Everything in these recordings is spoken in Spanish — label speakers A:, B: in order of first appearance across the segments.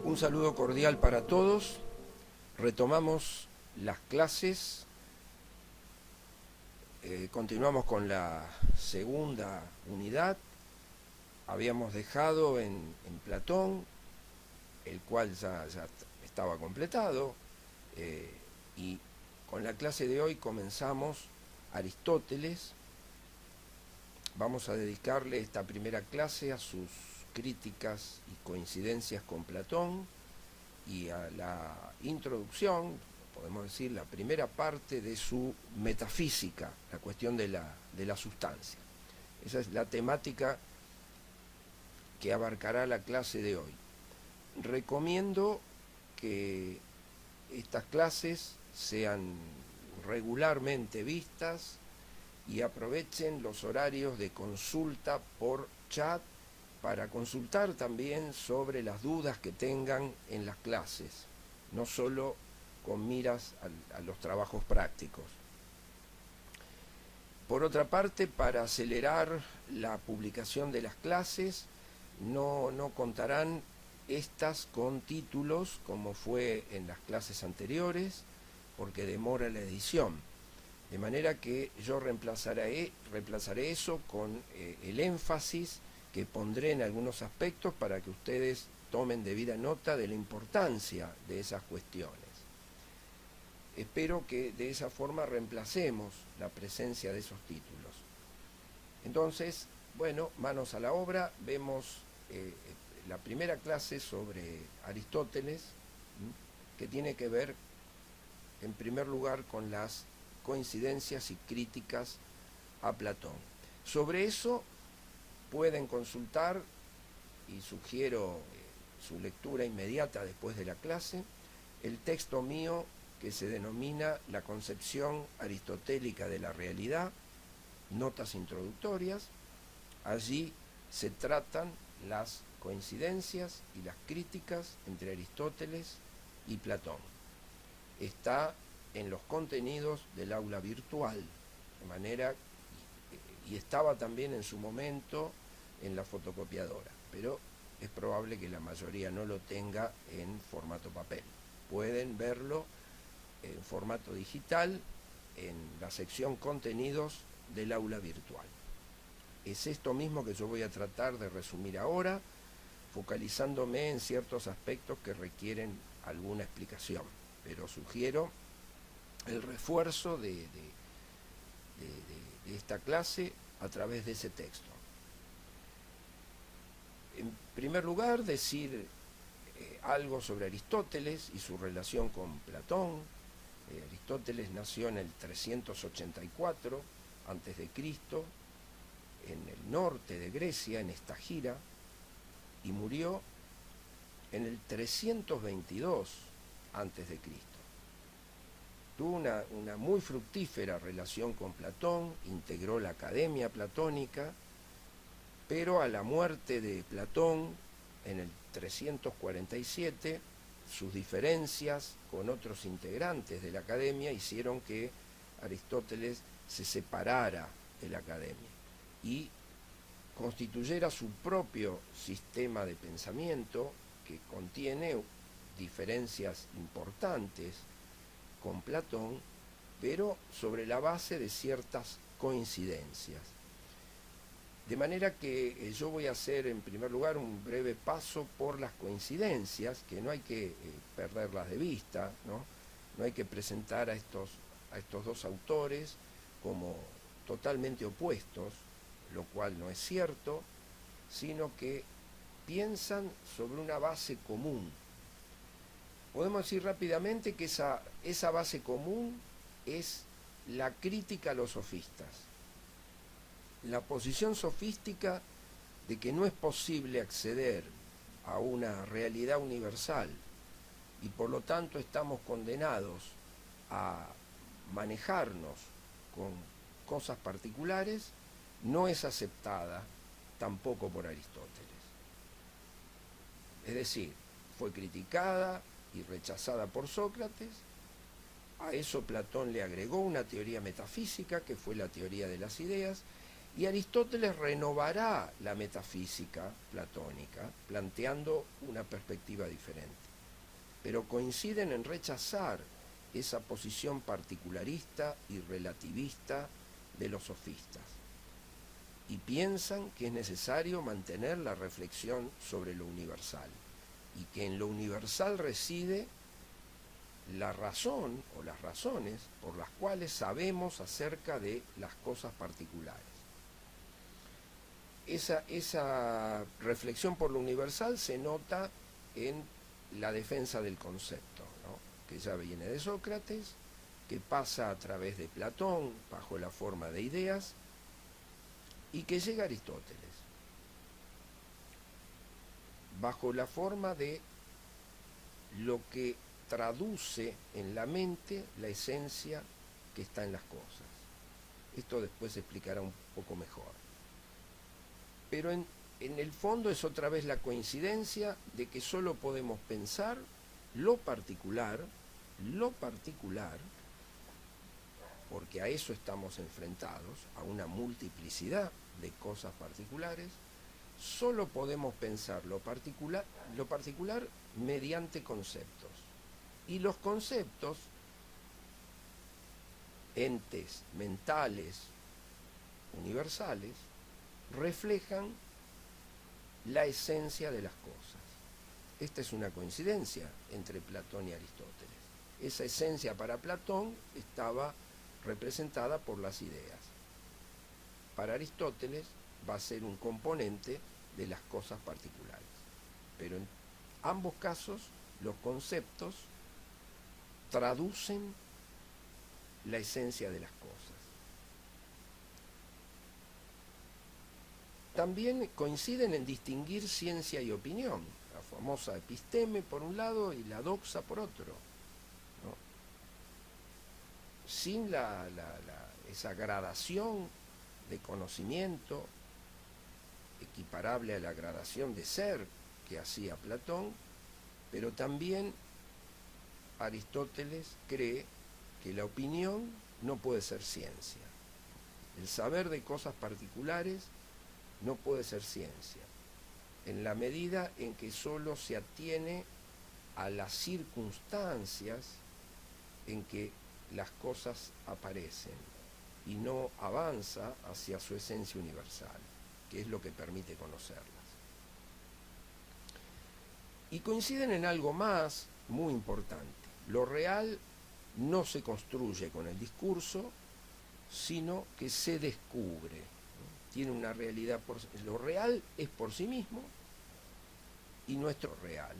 A: Un saludo cordial para todos. Retomamos las clases. Continuamos con la segunda unidad. Habíamos dejado en Platón, el cual ya estaba completado, y con la clase de hoy comenzamos Aristóteles. Vamos a dedicarle esta primera clase a sus críticas y coincidencias con Platón y a la introducción, podemos decir, la primera parte de su metafísica, la cuestión de la sustancia. Esa es la temática que abarcará la clase de hoy. Recomiendo que estas clases sean regularmente vistas y aprovechen los horarios de consulta por chat para consultar también sobre las dudas que tengan en las clases, no solo con miras a los trabajos prácticos. Por otra parte, para acelerar la publicación de las clases, no contarán estas con títulos como fue en las clases anteriores, porque demora la edición. De manera que yo reemplazaré eso con el énfasis que pondré en algunos aspectos para que ustedes tomen debida nota de la importancia de esas cuestiones. Espero que de esa forma reemplacemos la presencia de esos títulos. Entonces, bueno, manos a la obra, vemos la primera clase sobre Aristóteles, que tiene que ver, en primer lugar, con las coincidencias y críticas a Platón. Sobre eso pueden consultar, y sugiero su lectura inmediata después de la clase, el texto mío que se denomina La concepción aristotélica de la realidad, notas introductorias. Allí se tratan las coincidencias y las críticas entre Aristóteles y Platón. Está en los contenidos del aula virtual, de manera, y estaba también en su momento en la fotocopiadora, pero es probable que la mayoría no lo tenga en formato papel. Pueden verlo en formato digital en la sección contenidos del aula virtual. Es esto mismo que yo voy a tratar de resumir ahora, focalizándome en ciertos aspectos que requieren alguna explicación, pero sugiero el refuerzo de esta clase a través de ese texto. En primer lugar, decir algo sobre Aristóteles y su relación con Platón. Aristóteles nació en el 384 a.C., en el norte de Grecia, en Estagira, y murió en el 322 a.C. Tuvo una muy fructífera relación con Platón, integró la Academia Platónica, pero a la muerte de Platón en el 347, sus diferencias con otros integrantes de la Academia hicieron que Aristóteles se separara de la Academia y constituyera su propio sistema de pensamiento que contiene diferencias importantes con Platón, pero sobre la base de ciertas coincidencias. De manera que yo voy a hacer en primer lugar un breve paso por las coincidencias, que no hay que perderlas de vista, no hay que presentar a estos dos autores como totalmente opuestos, lo cual no es cierto, sino que piensan sobre una base común. Podemos decir rápidamente que esa base común es la crítica a los sofistas. La posición sofística de que no es posible acceder a una realidad universal y por lo tanto estamos condenados a manejarnos con cosas particulares, no es aceptada tampoco por Aristóteles. Es decir, fue criticada y rechazada por Sócrates. A eso Platón le agregó una teoría metafísica, que fue la teoría de las ideas, Y Aristóteles renovará la metafísica platónica, planteando una perspectiva diferente. Pero coinciden en rechazar esa posición particularista y relativista de los sofistas. Y piensan que es necesario mantener la reflexión sobre lo universal, y que en lo universal reside la razón o las razones por las cuales sabemos acerca de las cosas particulares. Esa reflexión por lo universal se nota en la defensa del concepto, ¿no? Que ya viene de Sócrates, que pasa a través de Platón bajo la forma de ideas y que llega a Aristóteles bajo la forma de lo que traduce en la mente la esencia que está en las cosas. Esto después se explicará un poco mejor. Pero en el fondo es otra vez la coincidencia de que solo podemos pensar lo particular, porque a eso estamos enfrentados, a una multiplicidad de cosas particulares. Solo podemos pensar lo particular mediante conceptos. Y los conceptos, entes mentales universales, reflejan la esencia de las cosas. Esta es una coincidencia entre Platón y Aristóteles. Esa esencia para Platón estaba representada por las ideas. Para Aristóteles va a ser un componente de las cosas particulares. Pero en ambos casos los conceptos traducen la esencia de las cosas. También coinciden en distinguir ciencia y opinión, la famosa episteme por un lado y la doxa por otro, ¿no? Sin esa gradación de conocimiento equiparable a la gradación de ser que hacía Platón, pero también Aristóteles cree que la opinión no puede ser ciencia. El saber de cosas particulares no puede ser ciencia, en la medida en que solo se atiene a las circunstancias en que las cosas aparecen y no avanza hacia su esencia universal, que es lo que permite conocerlas. Y coinciden en algo más muy importante. Lo real no se construye con el discurso, sino que se descubre. Tiene una realidad lo real es por sí mismo, y nuestro real,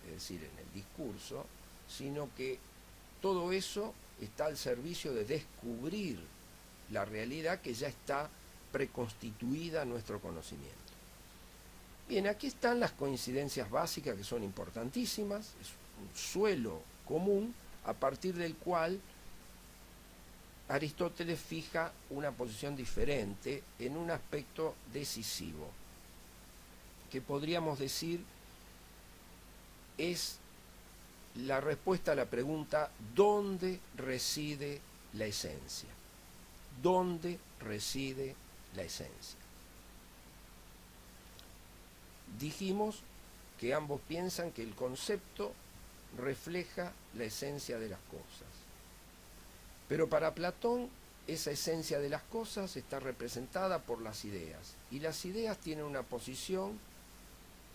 A: es decir, en el discurso, sino que todo eso está al servicio de descubrir la realidad que ya está preconstituida a nuestro conocimiento. Bien, aquí están las coincidencias básicas que son importantísimas, es un suelo común a partir del cual Aristóteles fija una posición diferente en un aspecto decisivo, que podríamos decir es la respuesta a la pregunta ¿dónde reside la esencia? ¿Dónde reside la esencia? Dijimos que ambos piensan que el concepto refleja la esencia de las cosas. Pero para Platón, esa esencia de las cosas está representada por las ideas, y las ideas tienen una posición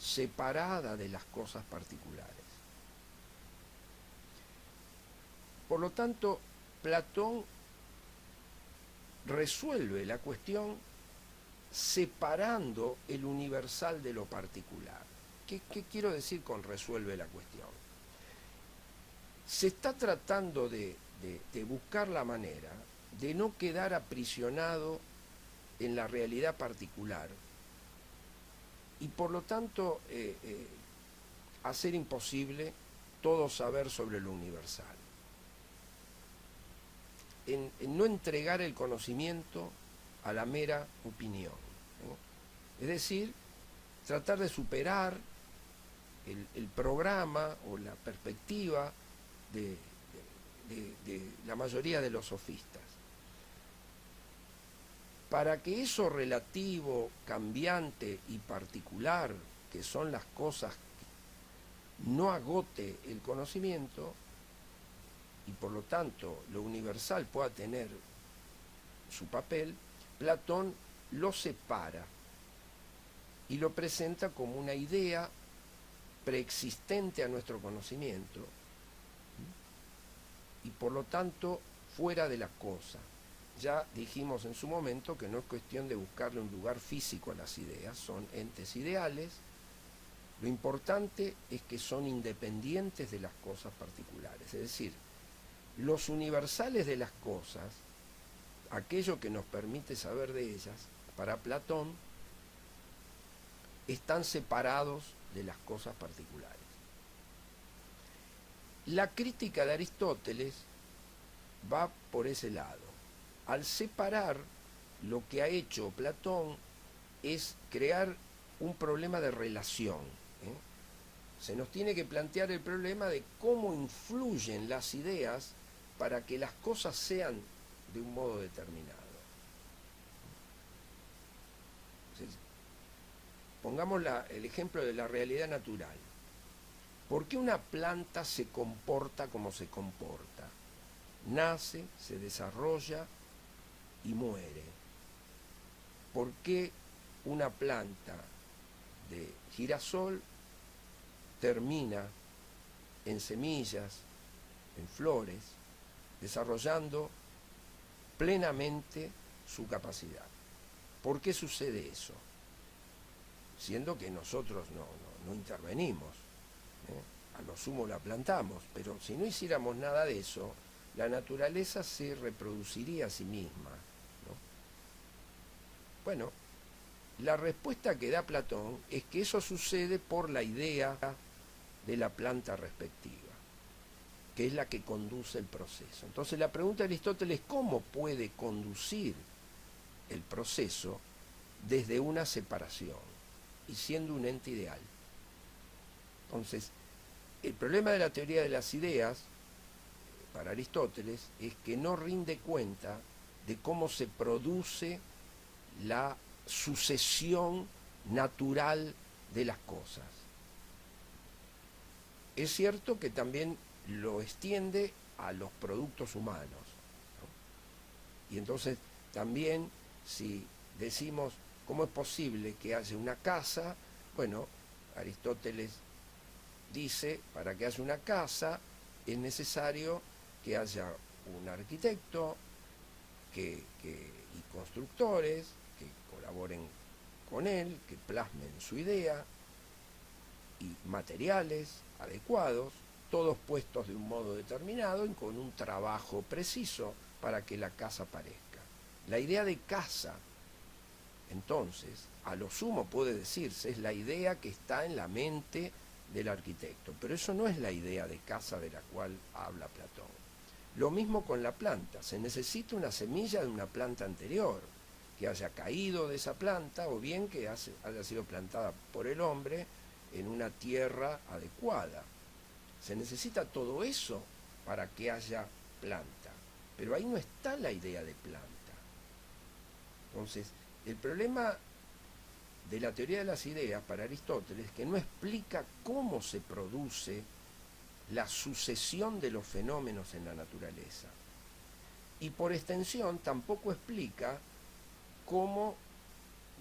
A: separada de las cosas particulares. Por lo tanto, Platón resuelve la cuestión separando el universal de lo particular. ¿Qué quiero decir con resuelve la cuestión? Se está tratando de buscar la manera de no quedar aprisionado en la realidad particular y por lo tanto hacer imposible todo saber sobre lo universal. En no entregar el conocimiento a la mera opinión, ¿no? Es decir, tratar de superar el programa o la perspectiva de la mayoría de los sofistas. para que eso relativo, cambiante y particular, que son las cosas, no agote el conocimiento y por lo tanto lo universal pueda tener su papel, Platón lo separa y lo presenta como una idea preexistente a nuestro conocimiento y por lo tanto fuera de la cosa. Ya dijimos en su momento que no es cuestión de buscarle un lugar físico a las ideas, son entes ideales. Lo importante es que son independientes de las cosas particulares, es decir, los universales de las cosas, aquello que nos permite saber de ellas, para Platón, están separados de las cosas particulares. La crítica de Aristóteles va por ese lado. Al separar, lo que ha hecho Platón es crear un problema de relación. Se nos tiene que plantear el problema de cómo influyen las ideas para que las cosas sean de un modo determinado. Entonces, pongamos el ejemplo de la realidad natural. ¿Por qué una planta se comporta como se comporta? Nace, se desarrolla y muere. ¿Por qué una planta de girasol termina en semillas, en flores, desarrollando plenamente su capacidad? ¿Por qué sucede eso? Siendo que nosotros no intervenimos, a lo sumo la plantamos, pero si no hiciéramos nada de eso, la naturaleza se reproduciría a sí misma, ¿no? Bueno, la respuesta que da Platón es que eso sucede por la idea de la planta respectiva, que es la que conduce el proceso. Entonces la pregunta de Aristóteles es ¿cómo puede conducir el proceso desde una separación y siendo un ente ideal? Entonces, el problema de la teoría de las ideas para Aristóteles es que no rinde cuenta de cómo se produce la sucesión natural de las cosas. Es cierto que también lo extiende a los productos humanos, ¿no? Y entonces también si decimos cómo es posible que haya una casa, bueno, Aristóteles dice, para que haya una casa es necesario que haya un arquitecto y constructores que colaboren con él, que plasmen su idea, y materiales adecuados, todos puestos de un modo determinado y con un trabajo preciso para que la casa aparezca. La idea de casa, entonces, a lo sumo puede decirse, es la idea que está en la mente del arquitecto, pero eso no es la idea de casa de la cual habla Platón. Lo mismo con la planta, se necesita una semilla de una planta anterior, que haya caído de esa planta o bien que haya sido plantada por el hombre en una tierra adecuada. Se necesita todo eso para que haya planta, pero ahí no está la idea de planta. Entonces, el problema de la teoría de las ideas para Aristóteles es que no explica cómo se produce la sucesión de los fenómenos en la naturaleza. Y por extensión tampoco explica cómo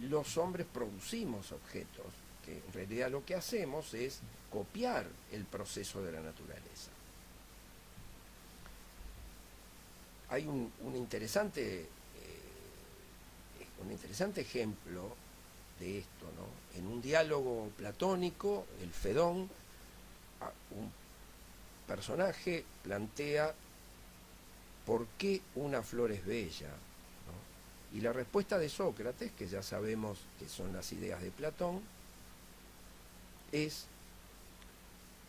A: los hombres producimos objetos, que en realidad lo que hacemos es copiar el proceso de la naturaleza. Hay un interesante ejemplo de esto, ¿no? En un diálogo platónico, el Fedón, un personaje plantea ¿por qué una flor es bella? ¿No? Y la respuesta de Sócrates, que ya sabemos que son las ideas de Platón, es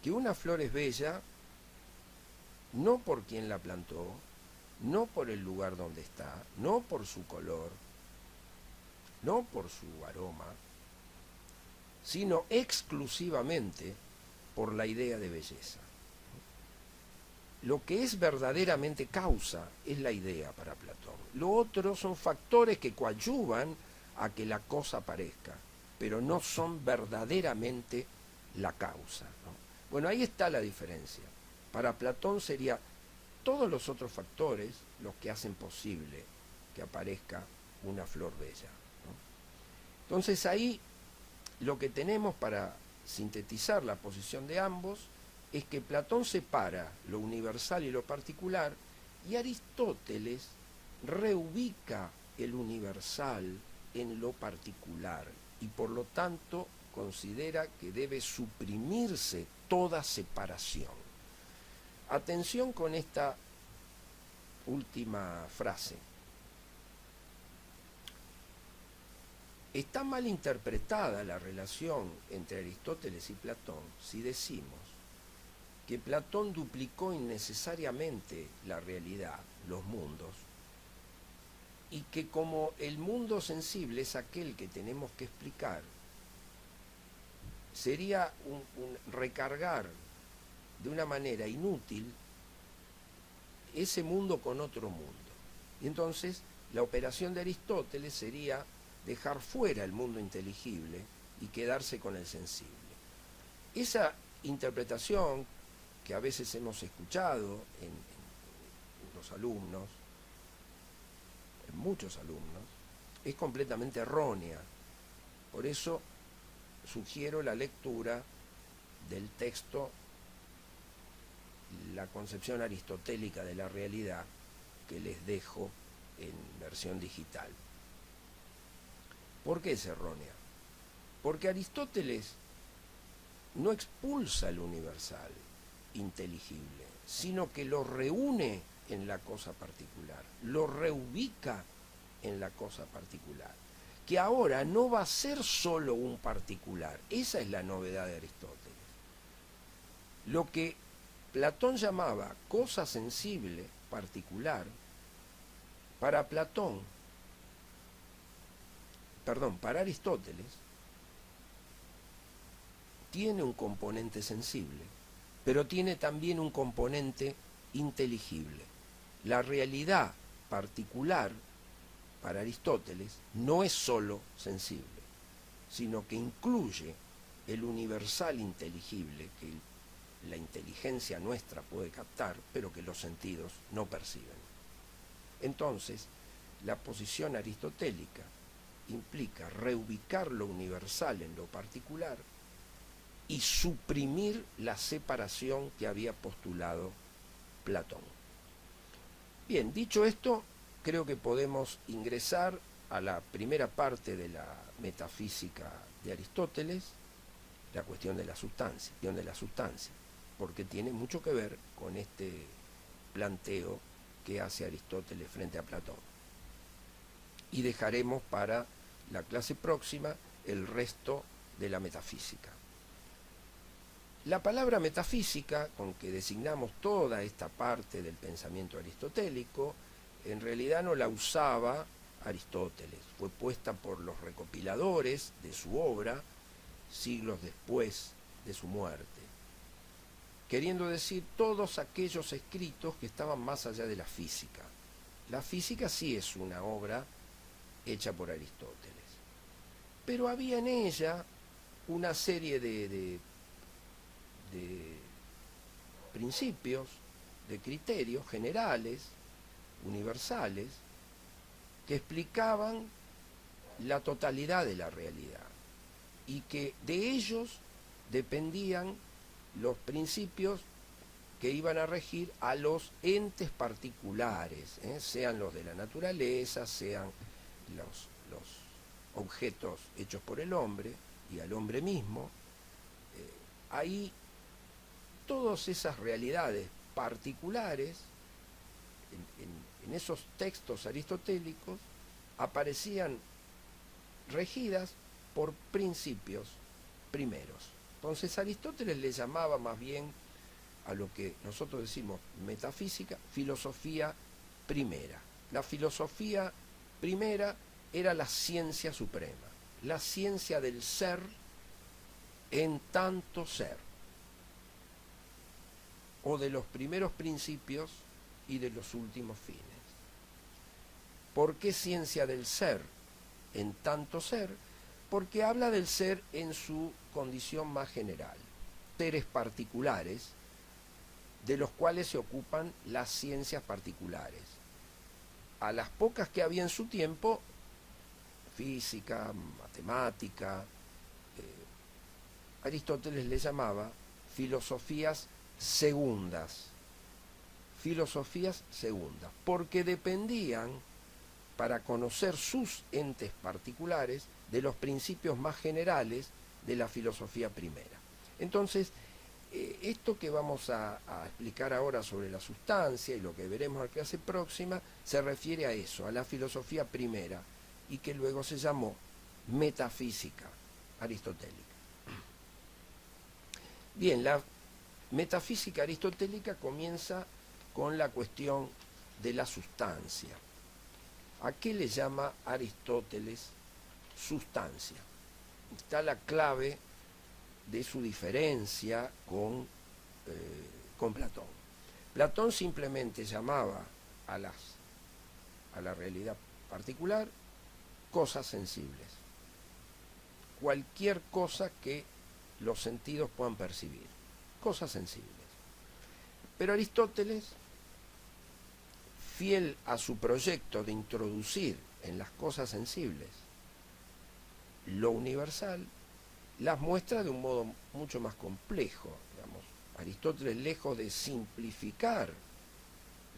A: que una flor es bella no por quien la plantó, no por el lugar donde está, no por su color, no por su aroma, sino exclusivamente por la idea de belleza. lo que es verdaderamente causa es la idea para Platón. Lo otro son factores que coadyuvan a que la cosa aparezca, pero no son verdaderamente la causa, ¿no? Bueno, ahí está la diferencia. Para Platón sería todos los otros factores los que hacen posible que aparezca una flor bella, ¿no? Entonces ahí lo que tenemos para sintetizar la posición de ambos es que Platón separa lo universal y lo particular y Aristóteles reubica el universal en lo particular y por lo tanto considera que debe suprimirse toda separación. Atención con esta última frase. Está mal interpretada la relación entre Aristóteles y Platón si decimos que Platón duplicó innecesariamente la realidad, los mundos, y que como el mundo sensible es aquel que tenemos que explicar, sería un recargar de una manera inútil ese mundo con otro mundo. Y entonces la operación de Aristóteles sería dejar fuera el mundo inteligible y quedarse con el sensible. Esa interpretación que a veces hemos escuchado en los alumnos, en muchos alumnos, es completamente errónea. Por eso sugiero la lectura del texto La concepción aristotélica de la realidad, que les dejo en versión digital. ¿Por qué es errónea? Porque Aristóteles no expulsa el universal inteligible, sino que lo reúne en la cosa particular, lo reubica en la cosa particular, que ahora no va a ser solo un particular. Esa es la novedad de Aristóteles. Lo que Platón llamaba cosa sensible, particular, para Aristóteles, tiene un componente sensible, pero tiene también un componente inteligible. La realidad particular, para Aristóteles, no es sólo sensible, sino que incluye el universal inteligible que la inteligencia nuestra puede captar, pero que los sentidos no perciben. Entonces, la posición aristotélica implica reubicar lo universal en lo particular y suprimir la separación que había postulado Platón. Bien, dicho esto, creo que podemos ingresar a la primera parte de la metafísica de Aristóteles, la cuestión de la sustancia, porque tiene mucho que ver con este planteo que hace Aristóteles frente a Platón. Y dejaremos para la clase próxima el resto de la metafísica. La palabra metafísica, con que designamos toda esta parte del pensamiento aristotélico, en realidad no la usaba Aristóteles, fue puesta por los recopiladores de su obra siglos después de su muerte, queriendo decir todos aquellos escritos que estaban más allá de la física. La física sí es una obra hecha por Aristóteles, pero había en ella una serie de principios, de criterios generales, universales, que explicaban la totalidad de la realidad y que de ellos dependían los principios que iban a regir a los entes particulares, sean los de la naturaleza, sean los objetos hechos por el hombre y al hombre mismo. Ahí todas esas realidades particulares, en esos textos aristotélicos, aparecían regidas por principios primeros. Entonces Aristóteles le llamaba más bien a lo que nosotros decimos metafísica, filosofía primera. La filosofía primera era la ciencia suprema, la ciencia del ser en tanto ser. o de los primeros principios y de los últimos fines. ¿Por qué ciencia del ser en tanto ser? Porque habla del ser en su condición más general, seres particulares de los cuales se ocupan las ciencias particulares. A las pocas que había en su tiempo, física, matemática, Aristóteles le llamaba filosofías segundas, porque dependían, para conocer sus entes particulares, de los principios más generales de la filosofía primera. Entonces, esto que vamos a explicar ahora sobre la sustancia y lo que veremos en la clase próxima, se refiere a eso, a la filosofía primera, y que luego se llamó metafísica aristotélica. Bien, la metafísica aristotélica comienza con la cuestión de la sustancia. ¿A qué le llama Aristóteles sustancia? Está la clave de su diferencia con Platón. Platón simplemente llamaba a la realidad particular cosas sensibles. Cualquier cosa que los sentidos puedan percibir. Cosas sensibles. Pero Aristóteles, fiel a su proyecto de introducir en las cosas sensibles lo universal, las muestra de un modo mucho más complejo. Digamos, Aristóteles, lejos de simplificar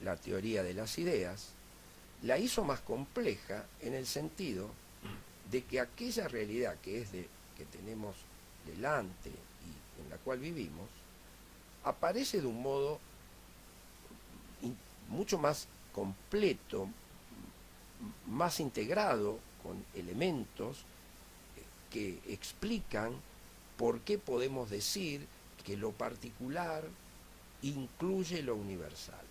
A: la teoría de las ideas, la hizo más compleja en el sentido de que aquella realidad que tenemos delante y en la cual vivimos, aparece de un modo mucho más completo, más integrado, con elementos que explican por qué podemos decir que lo particular incluye lo universal.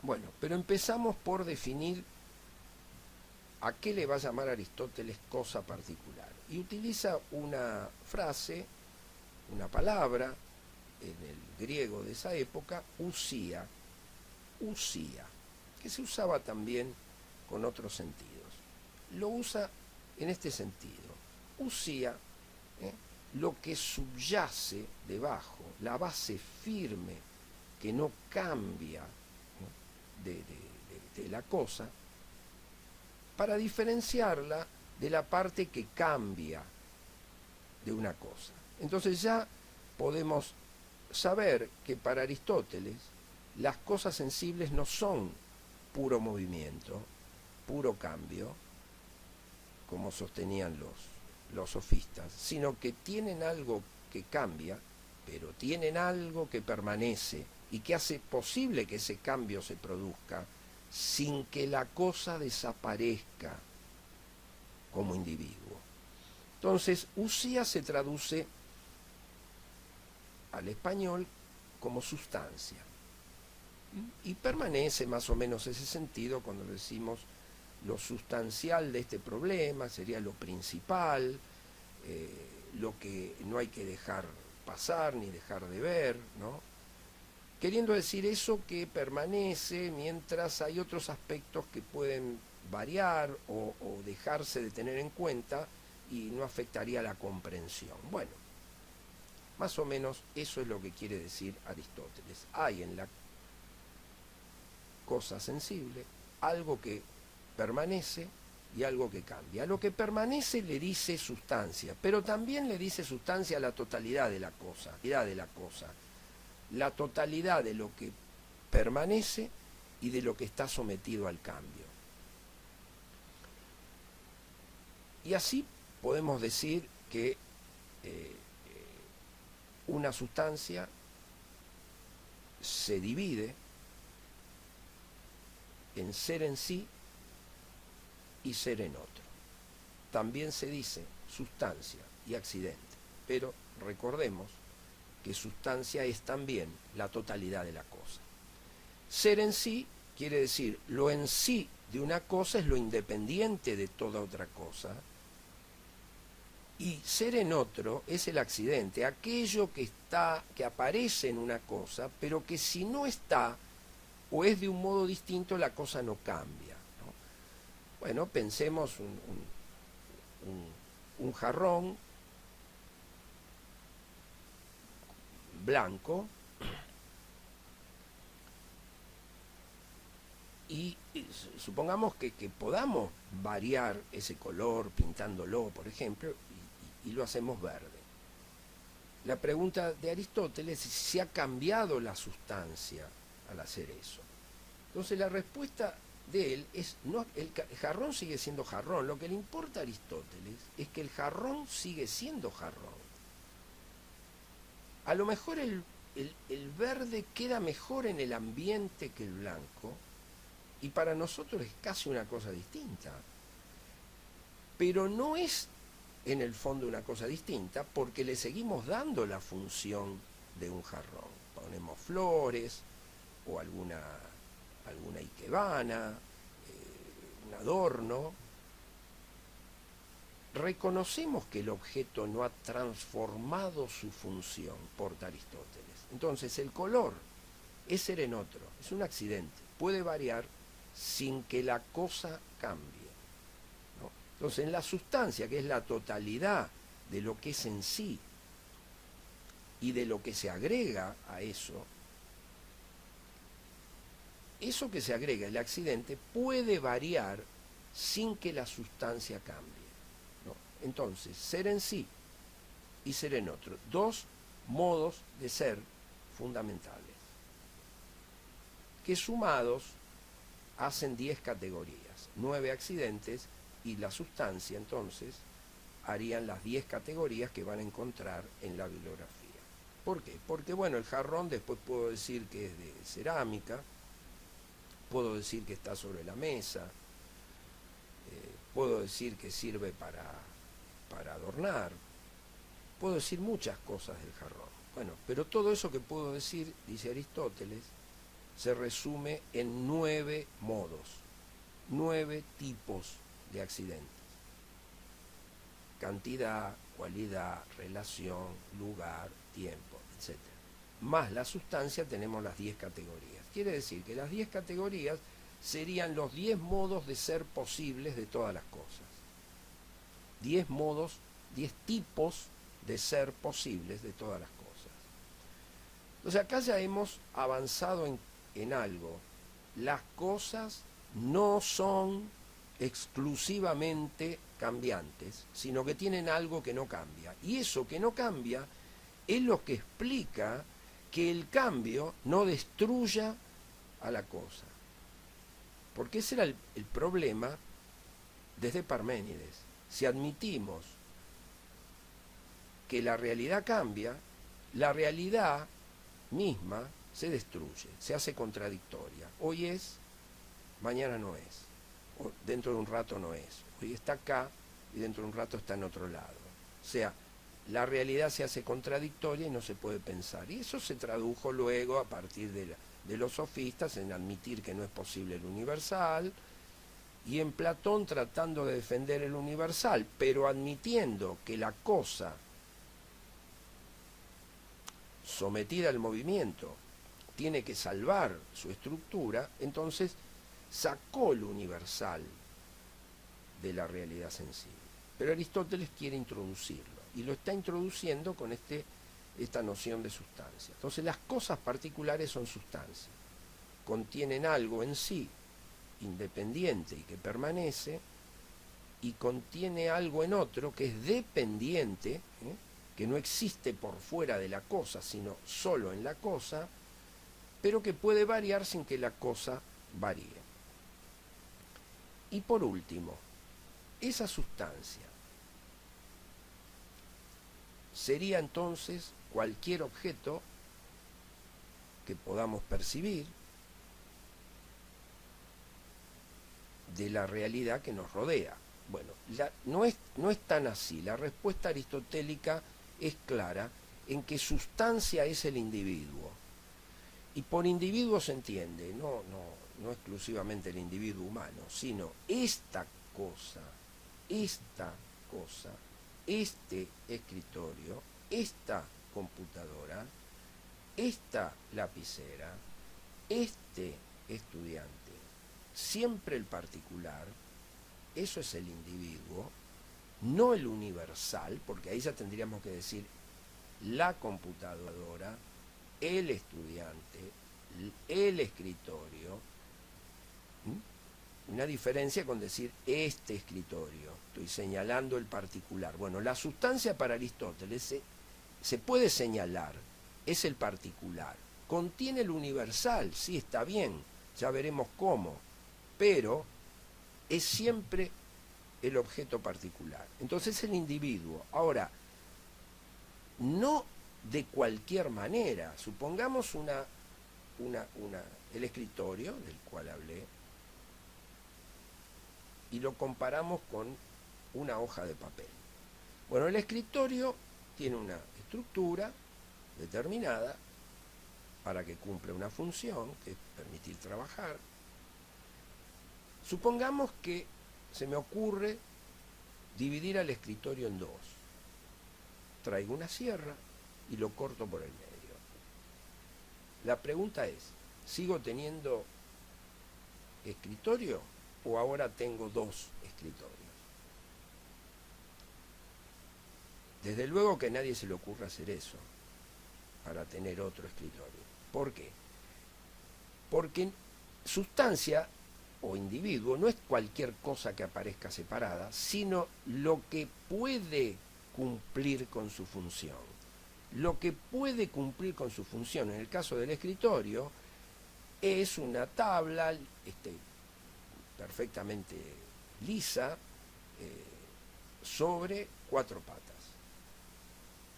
A: Bueno, pero empezamos por definir a qué le va a llamar Aristóteles cosa particular. Y utiliza una frase, una palabra, en el griego de esa época, usía, que se usaba también con otros sentidos. Lo usa en este sentido. Usía, lo que subyace debajo, la base firme que no cambia de la cosa, para diferenciarla de la parte que cambia de una cosa. Entonces ya podemos saber que para Aristóteles las cosas sensibles no son puro movimiento, puro cambio, como sostenían los sofistas, sino que tienen algo que cambia, pero tienen algo que permanece y que hace posible que ese cambio se produzca sin que la cosa desaparezca como individuo. Entonces, usía se traduce al español como sustancia. Y permanece más o menos ese sentido cuando decimos lo sustancial de este problema, sería lo principal, lo que no hay que dejar pasar ni dejar de ver, ¿no? Queriendo decir eso, que permanece mientras hay otros aspectos que pueden variar o dejarse de tener en cuenta y no afectaría la comprensión. Bueno, más o menos eso es lo que quiere decir Aristóteles. Hay en la cosa sensible algo que permanece y algo que cambia. A lo que permanece le dice sustancia, pero también le dice sustancia a la totalidad de la cosa, la totalidad de lo que permanece y de lo que está sometido al cambio. Y así podemos decir que una sustancia se divide en ser en sí y ser en otro. También se dice sustancia y accidente, pero recordemos que sustancia es también la totalidad de la cosa. Ser en sí quiere decir lo en sí de una cosa es lo independiente de toda otra cosa, Y ser en otro es el accidente, aquello que aparece en una cosa, pero que si no está o es de un modo distinto, la cosa no cambia, ¿no? Bueno, pensemos un jarrón blanco y supongamos que podamos variar ese color pintándolo, por ejemplo, y lo hacemos verde. La pregunta de Aristóteles es si ha cambiado la sustancia al hacer eso. Entonces la respuesta de él es, no, el jarrón sigue siendo jarrón, lo que le importa a Aristóteles es que el jarrón sigue siendo jarrón. A lo mejor el verde queda mejor en el ambiente que el blanco, y para nosotros es casi una cosa distinta, pero no es en el fondo una cosa distinta porque le seguimos dando la función de un jarrón. Ponemos flores o alguna ikebana, un adorno. Reconocemos que el objeto no ha transformado su función, por Aristóteles. Entonces el color es ser en otro, es un accidente, puede variar sin que la cosa cambie, ¿no? Entonces en la sustancia, que es la totalidad de lo que es en sí y de lo que se agrega a eso que se agrega, el accidente, puede variar sin que la sustancia cambie, ¿no? Entonces, ser en sí y ser en otro, dos modos de ser fundamentales, que sumados hacen 10 categorías, 9 accidentes, y la sustancia entonces harían las 10 categorías que van a encontrar en la bibliografía. ¿Por qué? Porque bueno, el jarrón después puedo decir que es de cerámica, puedo decir que está sobre la mesa, puedo decir que sirve para adornar, puedo decir muchas cosas del jarrón. Bueno, pero todo eso que puedo decir, dice Aristóteles, se resume en 9 modos, 9 tipos de accidentes: cantidad, cualidad, relación, lugar, tiempo, etc. Más la sustancia tenemos las 10 categorías. Quiere decir que las 10 categorías serían los 10 modos de ser posibles de todas las cosas. 10 modos, 10 tipos de ser posibles de todas las cosas. Entonces acá ya hemos avanzado en algo. Las cosas no son exclusivamente cambiantes, sino que tienen algo que no cambia. Y eso que no cambia es lo que explica que el cambio no destruya a la cosa. Porque ese era el problema desde Parménides. Si admitimos que la realidad cambia, la realidad misma se destruye, se hace contradictoria. Hoy es, mañana no es, o dentro de un rato no es. Hoy está acá y dentro de un rato está en otro lado. O sea, la realidad se hace contradictoria y no se puede pensar. Y eso se tradujo luego a partir de los sofistas en admitir que no es posible el universal, y en Platón tratando de defender el universal, pero admitiendo que la cosa sometida al movimiento tiene que salvar su estructura, entonces sacó el universal de la realidad sensible. Pero Aristóteles quiere introducirlo, y lo está introduciendo con esta noción de sustancia. Entonces las cosas particulares son sustancia, contienen algo en sí independiente y que permanece, y contiene algo en otro que es dependiente, que no existe por fuera de la cosa, sino solo en la cosa, pero que puede variar sin que la cosa varíe. Y por último, esa sustancia sería entonces cualquier objeto que podamos percibir de la realidad que nos rodea. Bueno, no es tan así. La respuesta aristotélica es clara en que sustancia es el individuo. Y por individuo se entiende, no exclusivamente el individuo humano, sino esta cosa este escritorio, esta computadora, esta lapicera, este estudiante. Siempre el particular, eso es el individuo, no el universal, porque ahí ya tendríamos que decir la computadora, el estudiante, el escritorio. Una diferencia con decir este escritorio, estoy señalando el particular. Bueno, la sustancia para Aristóteles se puede señalar, es el particular. Contiene el universal, sí, está bien, ya veremos cómo, pero es siempre el objeto particular. Entonces el individuo. Ahora, no de cualquier manera. Supongamos el escritorio del cual hablé y lo comparamos con una hoja de papel. Bueno, el escritorio tiene una estructura determinada para que cumpla una función, que es permitir trabajar. Supongamos que se me ocurre dividir al escritorio en dos. Traigo una sierra y lo corto por el medio. La pregunta es, ¿sigo teniendo escritorio o ahora tengo dos escritorios? Desde luego que a nadie se le ocurra hacer eso para tener otro escritorio. ¿Por qué? Porque sustancia o individuo no es cualquier cosa que aparezca separada, sino lo que puede cumplir con su función. Lo que puede cumplir con su función, en el caso del escritorio, es una tabla perfectamente lisa sobre cuatro patas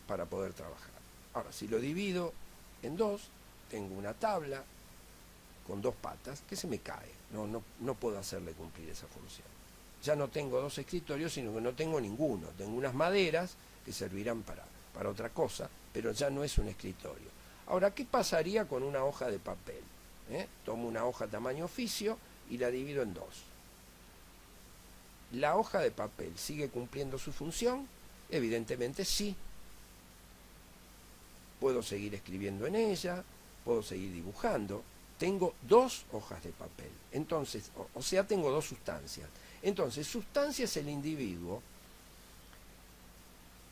A: para poder trabajar. Ahora, si lo divido en dos, tengo una tabla con dos patas que se me cae. No puedo hacerle cumplir esa función. Ya no tengo dos escritorios, sino que no tengo ninguno. Tengo unas maderas que servirán para otra cosa, pero ya no es un escritorio. Ahora, ¿qué pasaría con una hoja de papel? Tomo una hoja tamaño oficio y la divido en dos. ¿La hoja de papel sigue cumpliendo su función? Evidentemente sí. Puedo seguir escribiendo en ella, puedo seguir dibujando. Tengo dos hojas de papel. Entonces, o sea, tengo dos sustancias. Entonces, sustancia es el individuo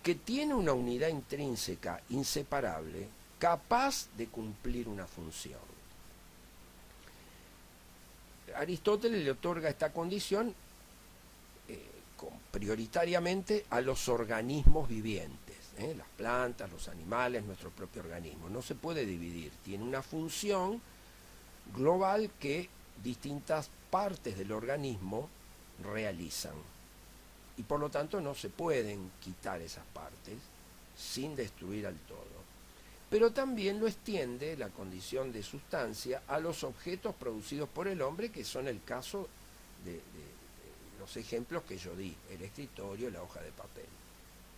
A: que tiene una unidad intrínseca inseparable, capaz de cumplir una función. Aristóteles le otorga esta condición prioritariamente a los organismos vivientes, las plantas, los animales, nuestro propio organismo. No se puede dividir, tiene una función global que distintas partes del organismo realizan. Y por lo tanto no se pueden quitar esas partes sin destruir al todo. Pero también lo extiende la condición de sustancia a los objetos producidos por el hombre, que son el caso de los ejemplos que yo di, el escritorio, la hoja de papel.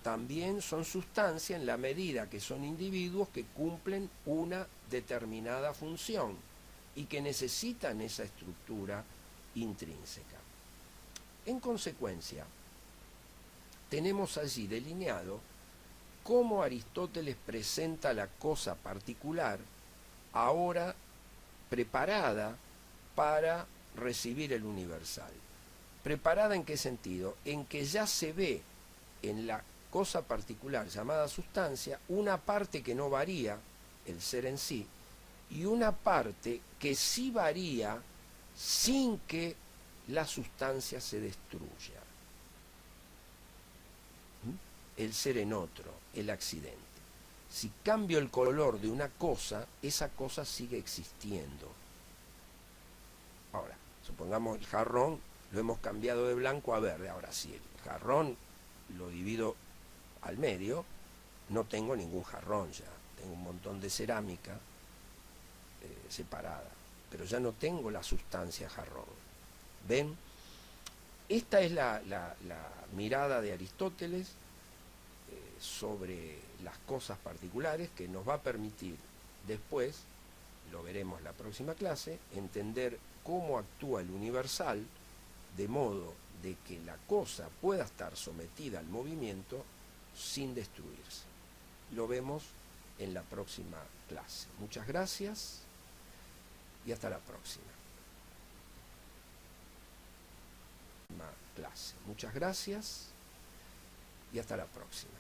A: También son sustancia en la medida que son individuos que cumplen una determinada función y que necesitan esa estructura intrínseca. En consecuencia, tenemos allí delineado cómo Aristóteles presenta la cosa particular ahora preparada para recibir el universal. ¿Preparada en qué sentido? En que ya se ve en la cosa particular llamada sustancia una parte que no varía, el ser en sí, y una parte que sí varía sin que la sustancia se destruya. El ser en otro, el accidente. Si cambio el color de una cosa, esa cosa sigue existiendo. Ahora, supongamos el jarrón, lo hemos cambiado de blanco a verde. Ahora, si el jarrón lo divido al medio, no tengo ningún jarrón ya. Tengo un montón de cerámica separada, pero ya no tengo la sustancia jarrón. ¿Ven? Esta es la mirada de Aristóteles sobre las cosas particulares, que nos va a permitir después, lo veremos la próxima clase, entender cómo actúa el universal, de modo de que la cosa pueda estar sometida al movimiento sin destruirse. Lo vemos en la próxima clase. Muchas gracias y hasta la próxima. Muchas gracias y hasta la próxima.